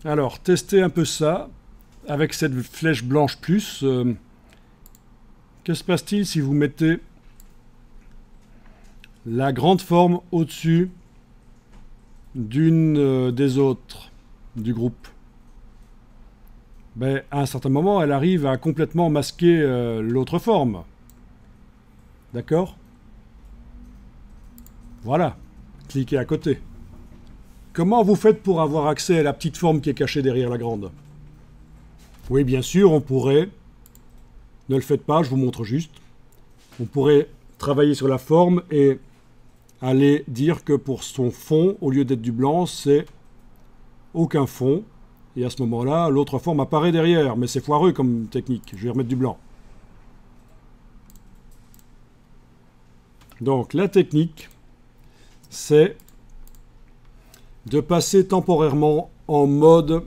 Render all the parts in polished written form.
Alors, testez un peu ça avec cette flèche blanche plus. Que se passe-t-il si vous mettez la grande forme au-dessus d'une des autres du groupe? Ben, à un certain moment, elle arrive à complètement masquer l'autre forme. D'accord? Voilà. Cliquez à côté. Comment vous faites pour avoir accès à la petite forme qui est cachée derrière la grande? Oui, bien sûr, on pourrait... Ne le faites pas, je vous montre juste. On pourrait travailler sur la forme et aller dire que pour son fond, au lieu d'être du blanc, c'est aucun fond. Et à ce moment-là, l'autre forme apparaît derrière. Mais c'est foireux comme technique. Je vais remettre du blanc. Donc, la technique, c'est de passer temporairement en mode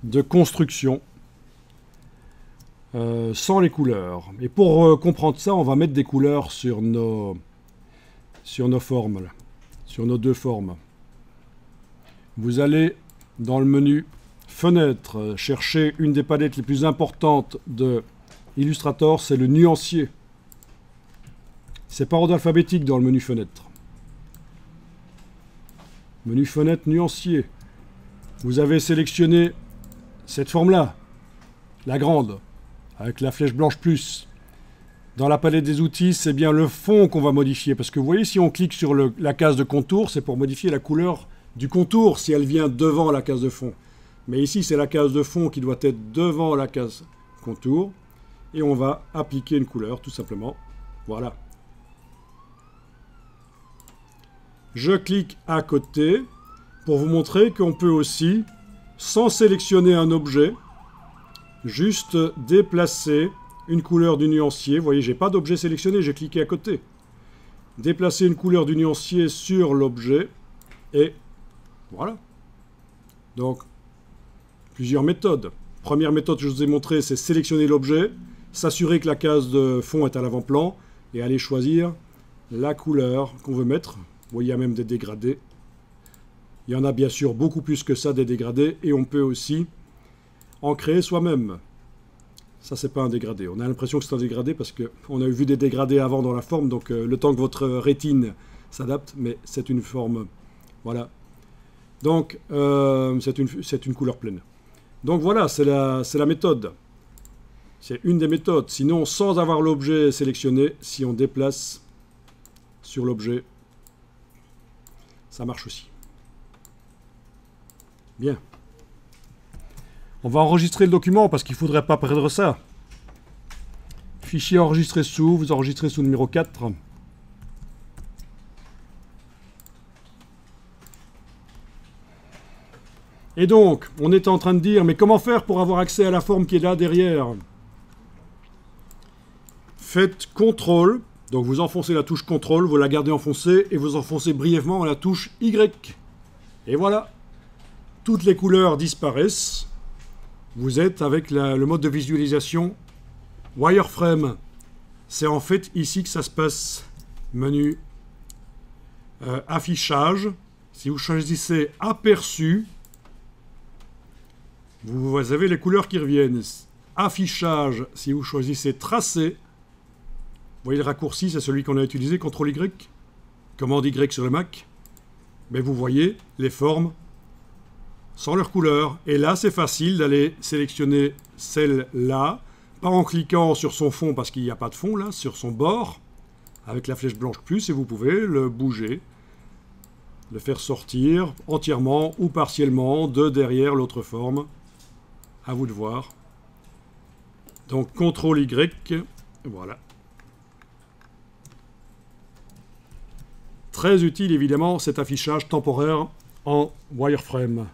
de construction sans les couleurs. Et pour comprendre ça, on va mettre des couleurs sur nos formes, là, sur nos deux formes. Vous allez dans le menu Fenêtre, chercher une des palettes les plus importantes de Illustrator, c'est le nuancier. C'est par ordre alphabétique dans le menu Fenêtre. Menu Fenêtre, nuancier. Vous avez sélectionné cette forme-là, la grande, avec la flèche blanche plus. Dans la palette des outils, c'est bien le fond qu'on va modifier. Parce que vous voyez, si on clique sur la case de contour, c'est pour modifier la couleur du contour si elle vient devant la case de fond. Mais ici, c'est la case de fond qui doit être devant la case contour. Et on va appliquer une couleur, tout simplement. Voilà. Je clique à côté pour vous montrer qu'on peut aussi, sans sélectionner un objet, juste déplacer une couleur du nuancier. Vous voyez, j'ai pas d'objet sélectionné, j'ai cliqué à côté. Déplacer une couleur du nuancier sur l'objet et voilà. Donc, plusieurs méthodes. Première méthode que je vous ai montrée, c'est sélectionner l'objet, s'assurer que la case de fond est à l'avant-plan et aller choisir la couleur qu'on veut mettre. Vous voyez, il y a même des dégradés. Il y en a bien sûr beaucoup plus que ça, des dégradés, et on peut aussi en créer soi-même. Ça, c'est pas un dégradé. On a l'impression que c'est un dégradé parce qu'on a vu des dégradés avant dans la forme, donc le temps que votre rétine s'adapte, mais c'est une forme. Voilà. Donc, c'est une couleur pleine. Donc voilà, c'est la méthode. C'est une des méthodes. Sinon, sans avoir l'objet sélectionné, si on déplace sur l'objet, ça marche aussi. Bien. On va enregistrer le document parce qu'il ne faudrait pas perdre ça. Fichier enregistré sous, vous enregistrez sous numéro 4. Et donc, on est en train de dire, mais comment faire pour avoir accès à la forme qui est là derrière? Faites CTRL, donc vous enfoncez la touche CTRL, vous la gardez enfoncée et vous enfoncez brièvement la touche Y. Et voilà, toutes les couleurs disparaissent. Vous êtes avec le mode de visualisation Wireframe. C'est en fait ici que ça se passe. Menu affichage. Si vous choisissez aperçu, vous avez les couleurs qui reviennent. Affichage, si vous choisissez tracé, vous voyez le raccourci, c'est celui qu'on a utilisé, CTRL Y, commande Y sur le Mac. Mais vous voyez les formes sans leur couleur. Et là, c'est facile d'aller sélectionner celle-là, pas en cliquant sur son fond, parce qu'il n'y a pas de fond là, sur son bord, avec la flèche blanche plus, et vous pouvez le bouger, le faire sortir entièrement ou partiellement de derrière l'autre forme. À vous de voir. Donc, CTRL Y, voilà. Très utile, évidemment, cet affichage temporaire en wireframe.